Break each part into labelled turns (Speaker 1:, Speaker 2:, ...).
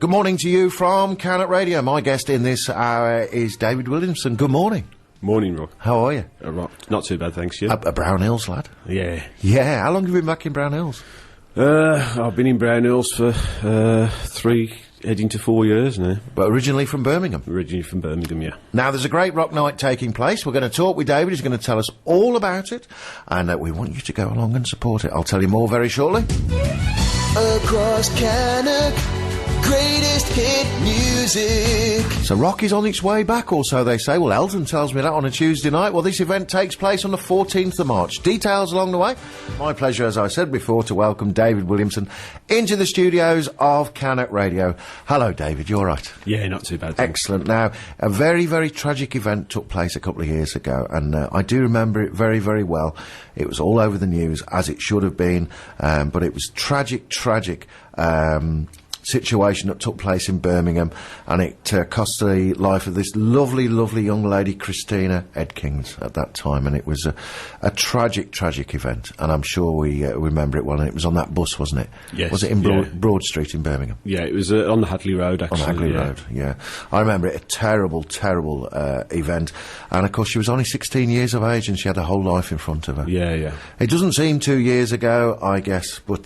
Speaker 1: Good morning to you from CANNOCK Radio. My guest in this hour is David Williamson. Good morning.
Speaker 2: Morning, Rob.
Speaker 1: How are you?
Speaker 2: Not too bad, thanks, you.
Speaker 1: A Brown Hills lad?
Speaker 2: Yeah.
Speaker 1: Yeah, how long have you been back in Brown Hills?
Speaker 2: I've been in Brown Hills for 3, heading to 4 years now.
Speaker 1: But originally from Birmingham?
Speaker 2: Originally from Birmingham, yeah.
Speaker 1: Now, there's a great rock night taking place. We're going to talk with David. He's going to tell us all about it. And we want you to go along and support it. I'll tell you more very shortly.
Speaker 3: Across CANNOCK, greatest hit music.
Speaker 1: So rock is on its way back, or so they say. Well, Elton tells me that on a Tuesday night. Well, this event takes place on the 14th of March. Details along the way. My pleasure, as I said before, to welcome David Williamson into the studios of CANNOCK Radio. Hello, David. You all right?
Speaker 2: Yeah, not too bad. Thanks.
Speaker 1: Excellent. Now, a very, very tragic event took place a couple of years ago, and I do remember it very, very well. It was all over the news, as it should have been, but it was tragic situation that took place in Birmingham, and it cost the life of this lovely, lovely young lady, Christina Edkins, at that time, and it was a tragic event, and I'm sure we remember it well, and it was on that bus, wasn't it?
Speaker 2: Yes.
Speaker 1: Was it in Broad Street in Birmingham?
Speaker 2: Yeah, it was on the Hadley Road, actually.
Speaker 1: On Hadley Road, yeah. I remember it, a terrible event, and of course she was only 16 years of age, and she had a whole life in front of her.
Speaker 2: Yeah, yeah.
Speaker 1: It doesn't seem 2 years ago, I guess, but,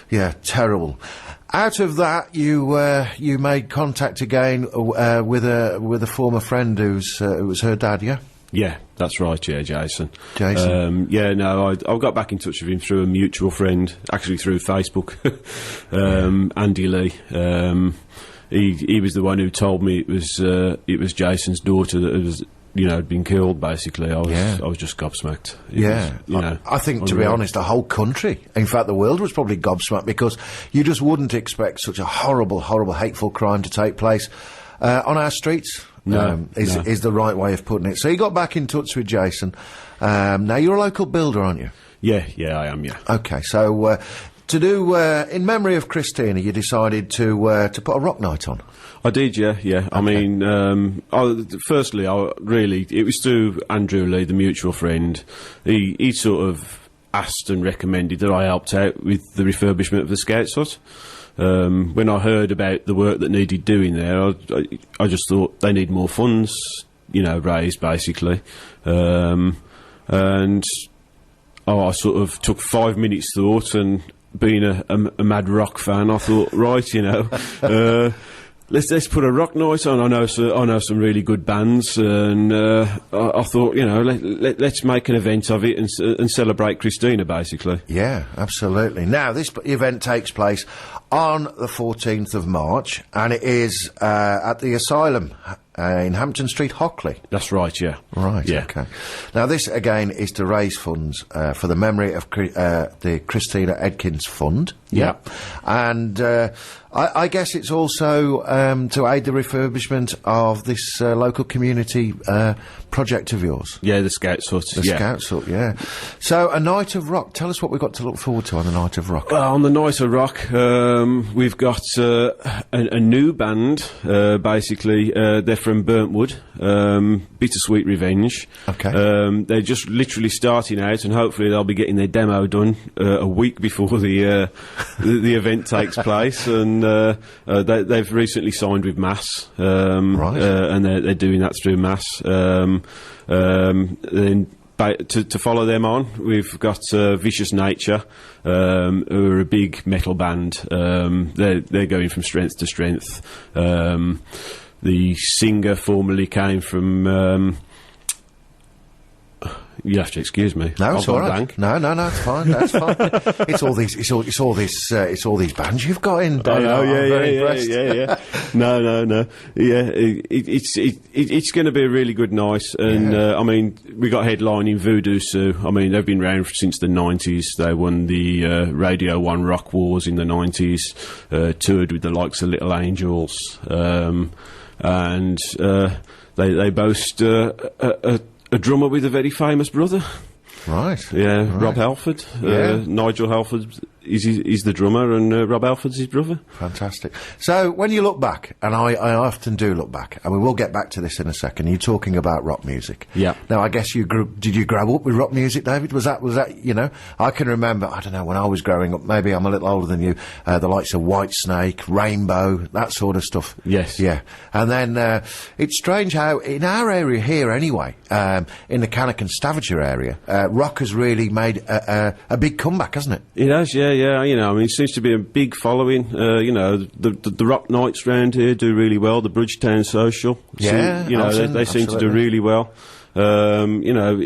Speaker 1: yeah, terrible. Out of that, you made contact again with a former friend who was her dad, yeah?
Speaker 2: Yeah, that's right, yeah, Jason.
Speaker 1: Jason?
Speaker 2: Yeah, no, I got back in touch with him through a mutual friend, actually through Facebook, Andy Lee. He was the one who told me it was Jason's daughter that was, had been killed, basically. I was just gobsmacked.
Speaker 1: I think, to be honest, the whole country, in fact the world, was probably gobsmacked, because you just wouldn't expect such a horrible, hateful crime to take place on our streets. Is the right way of putting it. So you got back in touch with Jason. Now, you're a local builder, aren't you?
Speaker 2: Yeah, I am, yeah.
Speaker 1: Okay, so to do, in memory of Christina, you decided to put a rock night on.
Speaker 2: I did, yeah. Okay. I mean, firstly, it was through Andrew Lee, the mutual friend. He sort of asked and recommended that I helped out with the refurbishment of the Scouts Hut. When I heard about the work that needed doing there, I just thought they need more funds, raised, basically. And I sort of took 5 minutes thought, and being a mad rock fan, I thought, right, Let's put a rock night on. I know some really good bands, and I thought, let's make an event of it and celebrate Christina, basically.
Speaker 1: Yeah, absolutely. Now, this event takes place on the 14th of March, and it is at the Asylum in Hampton Street, Hockley.
Speaker 2: That's right, yeah.
Speaker 1: Right,
Speaker 2: yeah.
Speaker 1: Okay. Now, this, again, is to raise funds for the memory of the Christina Edkins Fund.
Speaker 2: Yeah.
Speaker 1: And I guess it's also to aid the refurbishment of this local community project of yours.
Speaker 2: Yeah, the Scouts Hut.
Speaker 1: The Scouts Hut, yeah. So, a night of rock. Tell us what we've got to look forward to on a night of rock.
Speaker 2: Well, on the night of rock, we've got a new band, basically. They're from Burntwood, Bittersweet Revenge.
Speaker 1: Okay.
Speaker 2: They're just literally starting out, and hopefully they'll be getting their demo done a week before the event takes place, and they've recently signed with Mass,
Speaker 1: right.
Speaker 2: And they're doing that through Mass. Then to follow them on, we've got Vicious Nature, who are a big metal band. They're going from strength to strength. The singer formerly came from. You have to excuse me.
Speaker 1: No, it's all right. No, it's fine. That's fine. It's all these bands you've got in.
Speaker 2: I know, yeah. No. Yeah, it's going to be a really good night, and I mean, we got headlining Voodoo Sue. I mean, they've been around since the 90s. They won the Radio 1 Rock Wars in the 90s. Toured with the likes of Little Angels, and they boast a drummer with a very famous brother.
Speaker 1: Right.
Speaker 2: Yeah,
Speaker 1: right.
Speaker 2: Rob Halford, Nigel Halford, he's the drummer, and Rob Alford's his brother.
Speaker 1: Fantastic. So when you look back, and I often do look back, and we will get back to this in a second. You're talking about rock music.
Speaker 2: Yeah.
Speaker 1: Now I guess did you grow up with rock music, David? Was that you know? I can remember. I don't know, when I was growing up. Maybe I'm a little older than you. The likes of Whitesnake, Rainbow, that sort of stuff.
Speaker 2: Yes.
Speaker 1: Yeah. And then it's strange how in our area here, anyway, in the Cannock and Staffordshire area, rock has really made a big comeback, hasn't it?
Speaker 2: It has, yeah. You know, I mean, it seems to be a big following. You know, the rock nights round here do really well. The Bridgetown Social,
Speaker 1: yeah,
Speaker 2: you know, they seem to do really well. You know,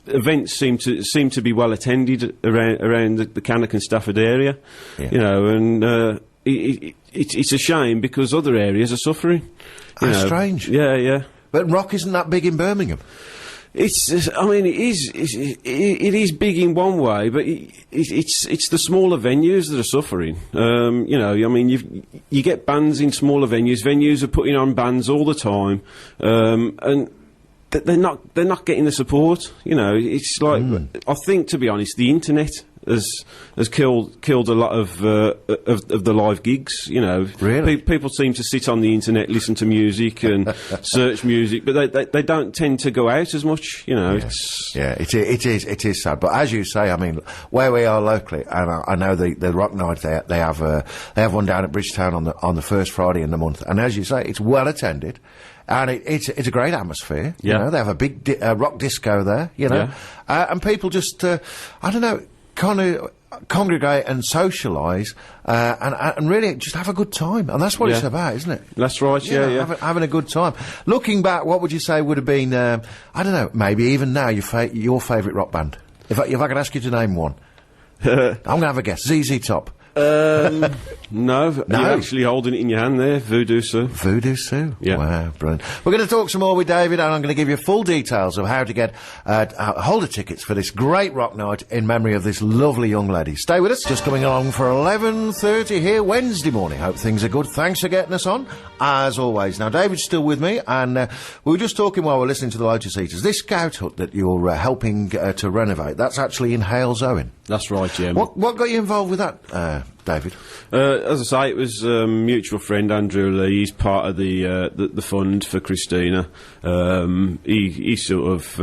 Speaker 2: events seem to be well attended around the Cannock and Stafford area. Yeah. You know, and it's a shame because other areas are suffering.
Speaker 1: That's strange.
Speaker 2: Yeah.
Speaker 1: But rock isn't that big in Birmingham.
Speaker 2: I mean, it is big in one way, but it's the smaller venues that are suffering. You know, I mean, you get bands in smaller venues. Venues are putting on bands all the time, and they're not getting the support. You know, it's like I think, to be honest, the internet has killed a lot of the live gigs. You know,
Speaker 1: really,
Speaker 2: people seem to sit on the internet, listen to music, and search music, but they don't tend to go out as much. You know,
Speaker 1: it is sad. But as you say, I mean, where we are locally, and I know the rock night they have one down at Bridgetown on the first Friday in the month, and as you say, it's well attended. And it's a great atmosphere.
Speaker 2: Yeah.
Speaker 1: You know, they have a big rock disco there. You know, and people just I don't know, kind of congregate and socialise and really just have a good time. And that's what it's about, isn't it?
Speaker 2: That's right. Yeah.
Speaker 1: Having a good time. Looking back, what would you say would have been? I don't know. Maybe even now your favourite rock band. If I could ask you to name one, I'm going to have a guess. ZZ Top.
Speaker 2: No, you're actually holding it in your hand there, Voodoo Sue.
Speaker 1: Voodoo Sue?
Speaker 2: Yeah.
Speaker 1: Wow, brilliant. We're going to talk some more with David, and I'm going to give you full details of how to get hold of tickets for this great rock night in memory of this lovely young lady. Stay with us. Just coming along for 11:30 here Wednesday morning. Hope things are good. Thanks for getting us on, as always. Now, David's still with me, and we were just talking while we're listening to the Lotus Eaters. This scout hut that you're helping to renovate, that's actually in Hales Owen.
Speaker 2: That's right, yeah.
Speaker 1: What got you involved with that, David?
Speaker 2: As I say, it was a mutual friend, Andrew Lee. He's part of the fund for Christina. He sort of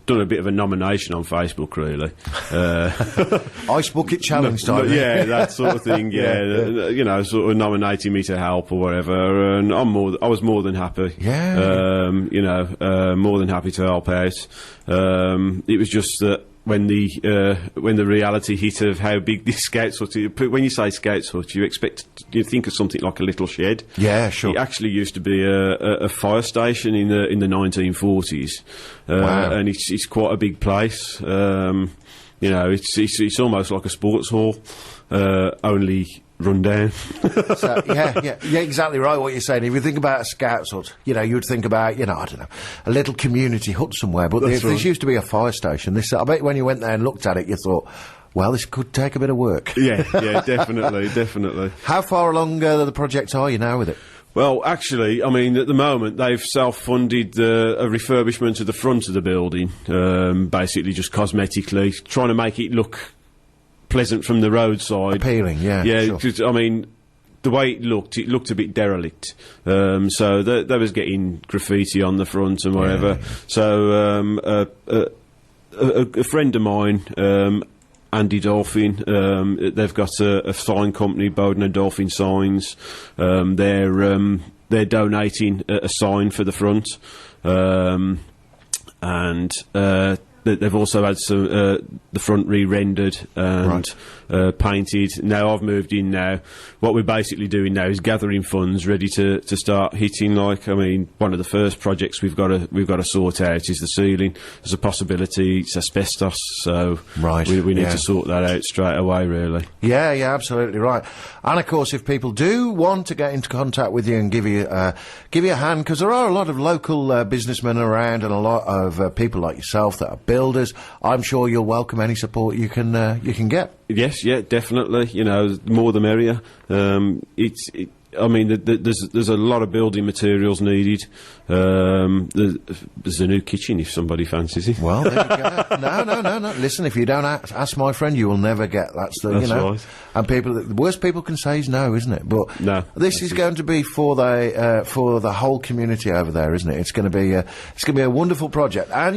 Speaker 2: done a bit of a nomination on Facebook, really.
Speaker 1: Ice bucket challenge time.
Speaker 2: Yeah, that sort of thing. Yeah, you know, sort of nominating me to help or whatever, and I was more than happy.
Speaker 1: Yeah.
Speaker 2: You know, more than happy to help out. It was just that. When the reality hit of how big this Scouts hut is, when you say Scouts hut, you think of something like a little shed.
Speaker 1: Yeah, sure.
Speaker 2: It actually used to be a fire station in the 1940s,
Speaker 1: wow.
Speaker 2: And it's quite a big place. You know, it's almost like a sports hall, only run down.
Speaker 1: So, yeah, exactly right what you're saying. If you think about a Scouts hut, you know, you'd think about, you know, I don't know, a little community hut somewhere, but this used to be a fire station. I bet when you went there and looked at it, you thought, well, this could take a bit of work.
Speaker 2: Yeah, definitely.
Speaker 1: How far along the project are you now with it?
Speaker 2: Well, actually, I mean, at the moment, they've self-funded a refurbishment of the front of the building, basically just cosmetically, trying to make it look pleasant from the roadside.
Speaker 1: Appealing, yeah.
Speaker 2: Yeah,
Speaker 1: sure.
Speaker 2: I mean, the way it looked a bit derelict. So they was getting graffiti on the front and whatever. Yeah. So a friend of mine, Andy Dolphin, they've got a sign company, Bowden and Dolphin Signs. They're donating a sign for the front, and they've also had some the front re-rendered and painted. Now I've moved in now. What we're basically doing now is gathering funds ready to start hitting. Like, I mean, one of the first projects we've got to sort out is the ceiling. There's a possibility it's asbestos, so we need to sort that out straight away, really. Yeah,
Speaker 1: absolutely right. And of course, if people do want to get into contact with you and give you a hand, because there are a lot of local businessmen around and a lot of people like yourself that are builders, I'm sure you'll welcome any support you can get.
Speaker 2: Yes, yeah, definitely. You know, more the merrier. I mean, there's a lot of building materials needed. There's a new kitchen if somebody fancies it.
Speaker 1: Well, there you go. No. Listen, if you don't ask my friend, you will never get. That's
Speaker 2: right.
Speaker 1: And the worst people can say is no, isn't it? But
Speaker 2: no,
Speaker 1: this is going to be for the whole community over there, isn't it? It's going to be a wonderful project, and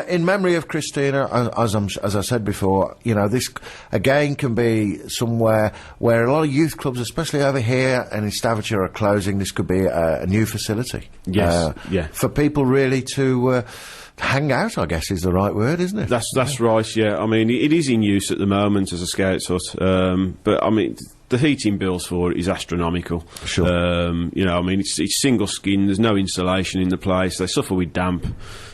Speaker 1: in memory of Christina, as I said before, this again can be somewhere where a lot of youth clubs, especially over here and in Staffordshire, are closing. This could be a new facility.
Speaker 2: Yes,
Speaker 1: for people really to hang out, I guess is the right word, isn't it?
Speaker 2: That's right. Yeah, I mean, it is in use at the moment as a Scouts hut, but I mean, the heating bills for it is astronomical.
Speaker 1: Sure.
Speaker 2: I mean, it's single skin. There's no insulation in the place. They suffer with damp.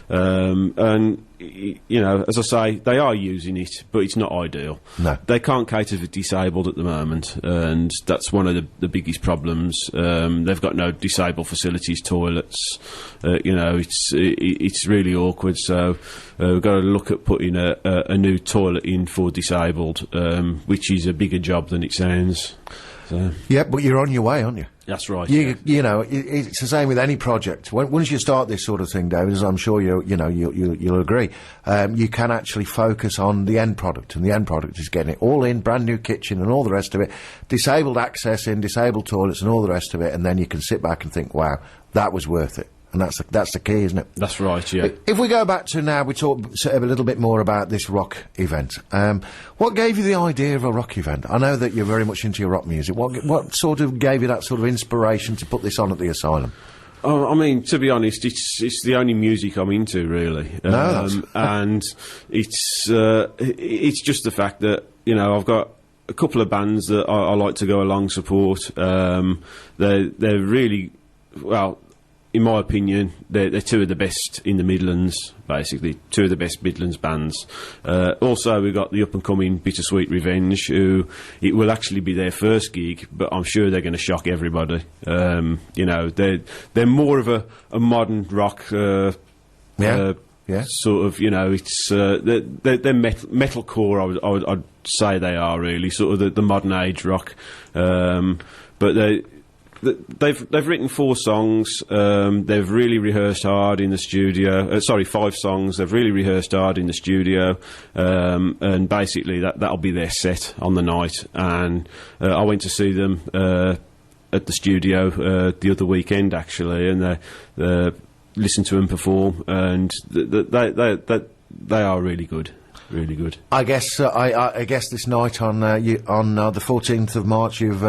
Speaker 2: And as I say, they are using it, but it's not ideal.
Speaker 1: No.
Speaker 2: They can't cater for disabled at the moment, and that's one of the biggest problems. They've got no disabled facilities, toilets. It's really awkward. So we've got to look at putting a new toilet in for disabled, which is a bigger job than it sounds. So.
Speaker 1: Yeah, but you're on your way, aren't you?
Speaker 2: That's right.
Speaker 1: It's the same with any project. Once you start this sort of thing, David, as I'm sure you'll agree, you can actually focus on the end product, and the end product is getting it all in, brand new kitchen and all the rest of it, disabled access in, disabled toilets and all the rest of it, and then you can sit back and think, wow, that was worth it. And that's the key, isn't it?
Speaker 2: That's right, yeah.
Speaker 1: If we go back to now, we talk a little bit more about this rock event. What gave you the idea of a rock event? I know that you're very much into your rock music. What sort of gave you that sort of inspiration to put this on at the Asylum?
Speaker 2: Oh, I mean, to be honest, it's the only music I'm into, really. And it's just the fact that I've got a couple of bands that I like to go along support. They're really well. In my opinion, they're two of the best in the Midlands, basically. Two of the best Midlands bands. Also, we've got the up-and-coming Bittersweet Revenge, who it will actually be their first gig, but I'm sure they're going to shock everybody. They're more of a modern rock... Sort of, it's... they're metalcore, I'd say they are, really. Sort of the modern age rock. But they've written 4 songs. They've really rehearsed hard in the studio. 5 songs. They've really rehearsed hard in the studio, and basically that'll be their set on the night. And I went to see them at the studio the other weekend, actually, and listened to them perform, and they are really good. Really good.
Speaker 1: I guess I guess this night on the 14th of March, you've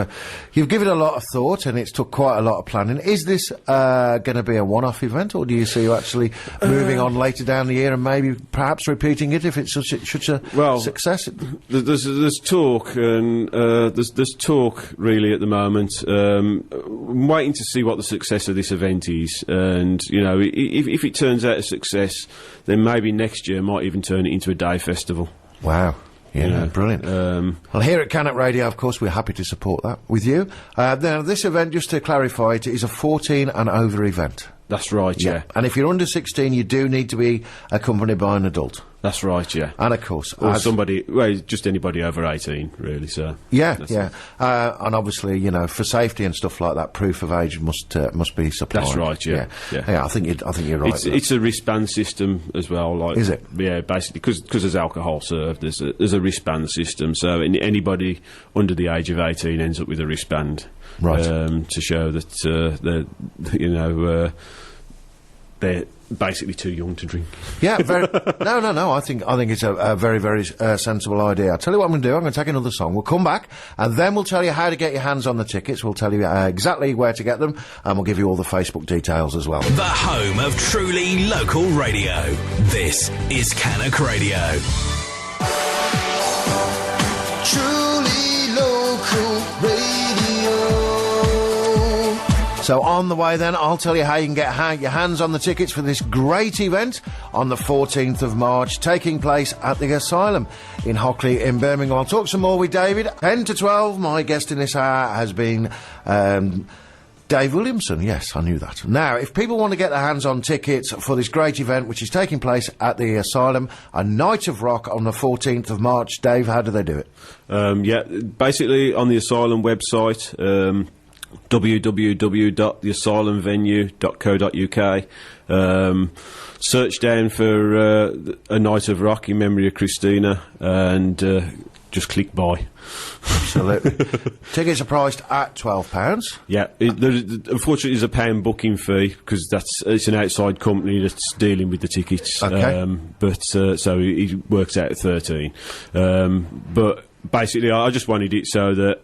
Speaker 1: given it a lot of thought, and it's took quite a lot of planning. Is this going to be a one-off event, or do you see you actually moving on later down the year and maybe perhaps repeating it if it's such a success?
Speaker 2: There's talk, and there's talk really at the moment. I'm waiting to see what the success of this event is, and if it turns out a success, then maybe next year might even turn it into a day festival.
Speaker 1: Wow. Yeah, brilliant. Well, here at CANNOCK Radio, of course, we're happy to support that with you. Now, this event, just to clarify, it is a 14 and over event.
Speaker 2: That's right, yeah.
Speaker 1: And if you're under 16, you do need to be accompanied by an adult.
Speaker 2: That's right, yeah.
Speaker 1: And of course,
Speaker 2: or just anybody over 18, really. So
Speaker 1: yeah. And obviously, for safety and stuff like that, proof of age must be supplied.
Speaker 2: That's right, yeah.
Speaker 1: I think you're right.
Speaker 2: It's a wristband system as well. Like,
Speaker 1: is it?
Speaker 2: Yeah, basically, because there's alcohol served. There's a wristband system, so anybody under the age of 18 ends up with a wristband,
Speaker 1: right?
Speaker 2: To show that they're basically too young to drink.
Speaker 1: Yeah, no. I think it's a very, very sensible idea. I'll tell you what I'm going to do. I'm going to take another song. We'll come back, and then we'll tell you how to get your hands on the tickets. We'll tell you exactly where to get them, and we'll give you all the Facebook details as well.
Speaker 4: The home of truly local radio. This is CANNOCK Radio.
Speaker 3: Truly local radio.
Speaker 1: So on the way then, I'll tell you how you can get your hands on the tickets for this great event on the 14th of March, taking place at the Asylum in Hockley in Birmingham. I'll talk some more with David. 10 to 12, my guest in this hour has been Dave Williamson. Yes, I knew that. Now, if people want to get their hands on tickets for this great event, which is taking place at the Asylum, a night of rock on the 14th of March, Dave, how do they do it?
Speaker 2: Basically on the Asylum website, www.theasylumvenue.co.uk. Search down for A Night of Rock in memory of Christina, and just click buy.
Speaker 1: Absolutely. Tickets are priced at £12.
Speaker 2: Yeah, unfortunately there's a £1 booking fee because it's an outside company that's dealing with the tickets.
Speaker 1: Okay.
Speaker 2: But so it works out at 13. But basically, I just wanted it so that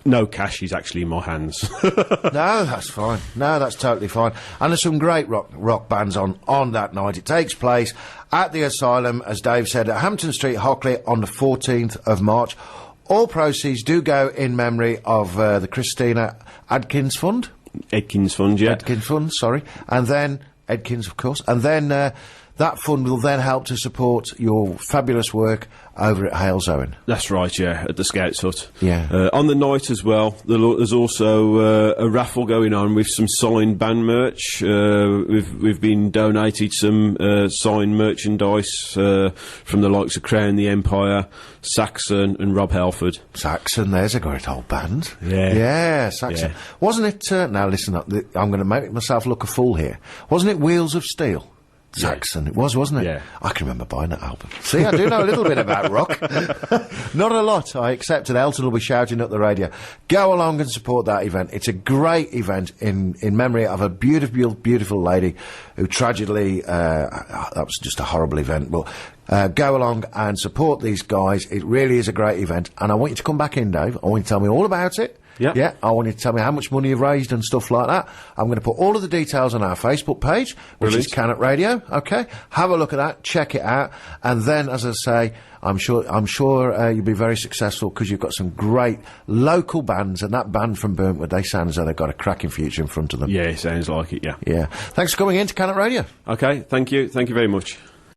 Speaker 2: no cash is actually in my hands.
Speaker 1: No, that's fine. No, that's totally fine. And there's some great rock bands on that night. It takes place at the Asylum, as Dave said, at Hampton Street, Hockley, on the 14th of March. All proceeds do go in memory of the Christina Edkins Fund.
Speaker 2: Edkins Fund, yeah.
Speaker 1: Edkins Fund, sorry. And then, Edkins, of course. And then that fund will then help to support your fabulous work over at Hales Owen.
Speaker 2: That's right, yeah, at the Scouts Hut.
Speaker 1: Yeah.
Speaker 2: On the night as well, there's also a raffle going on with some signed band merch. We've been donated some signed merchandise from the likes of Crown the Empire, Saxon and Rob Halford.
Speaker 1: Saxon, there's a great old band.
Speaker 2: Yeah.
Speaker 1: Yeah, Saxon.
Speaker 2: Yeah.
Speaker 1: Wasn't it, now listen up, I'm going to make myself look a fool here. Wasn't it Wheels of Steel? Saxon, it was, wasn't it?
Speaker 2: Yeah.
Speaker 1: I can remember buying that album. See, I do know a little bit about rock. Not a lot, I accept it. Elton will be shouting up the radio. Go along and support that event. It's a great event in memory of a beautiful, beautiful lady who tragically, that was just a horrible event, but go along and support these guys. It really is a great event, and I want you to come back in, Dave. I want you to tell me all about it.
Speaker 2: Yeah.
Speaker 1: Yeah, I want you to tell me how much money you've raised and stuff like that. I'm going to put all of the details on our Facebook page, which is CANNOCK Radio, okay? Have a look at that, check it out, and then, as I say, I'm sure you'll be very successful because you've got some great local bands, and that band from Burntwood, they sound as though they've got a cracking future in front of them.
Speaker 2: Yeah, sounds like it, yeah.
Speaker 1: Yeah. Thanks for coming in to CANNOCK Radio.
Speaker 2: Okay, thank you very much.